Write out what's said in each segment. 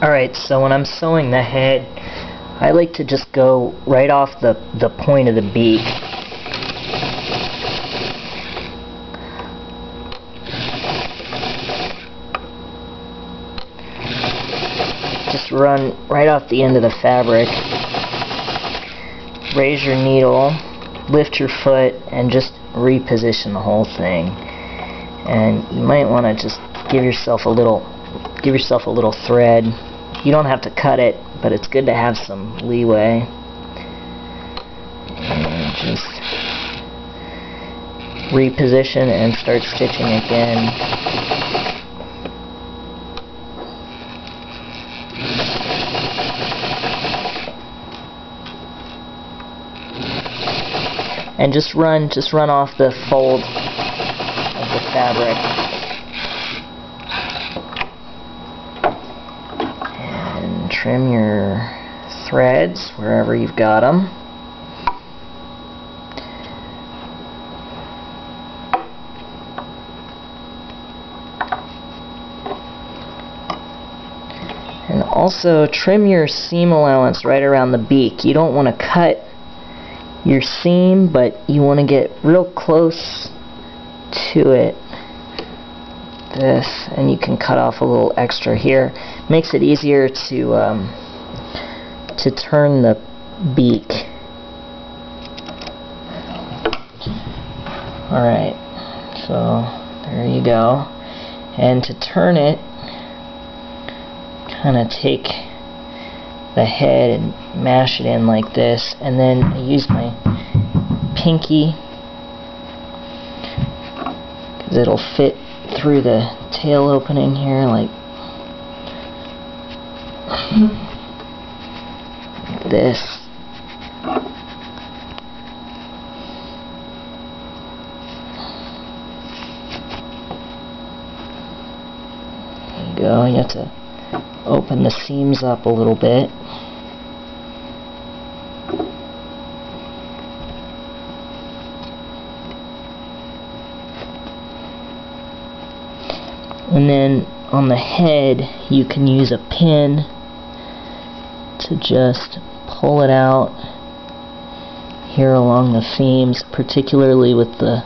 Alright, so when I'm sewing the head, I like to just go right off the point of the beak. Just run right off the end of the fabric. Raise your needle, lift your foot, and just reposition the whole thing. And you might want to just give yourself a little thread. You don't have to cut it, but it's good to have some leeway. And just reposition and start stitching again. And just run off the fold of the fabric. And trim your threads wherever you've got them. And also trim your seam allowance right around the beak. You don't want to cut your seam, but you want to get real close to it. This, and you can cut off a little extra here. Makes it easier to turn the beak. Alright, so there you go. And to turn it, kind of take the head and mash it in like this, and then I use my pinky because it'll fit through the tail opening here like this. There you go. You have to open the seams up a little bit. And then on the head, you can use a pin to just pull it out here along the seams, particularly with the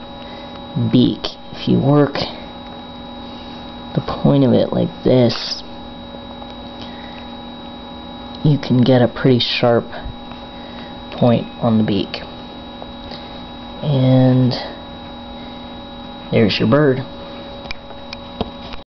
beak. If you work the point of it like this, you can get a pretty sharp point on the beak. And there's your bird.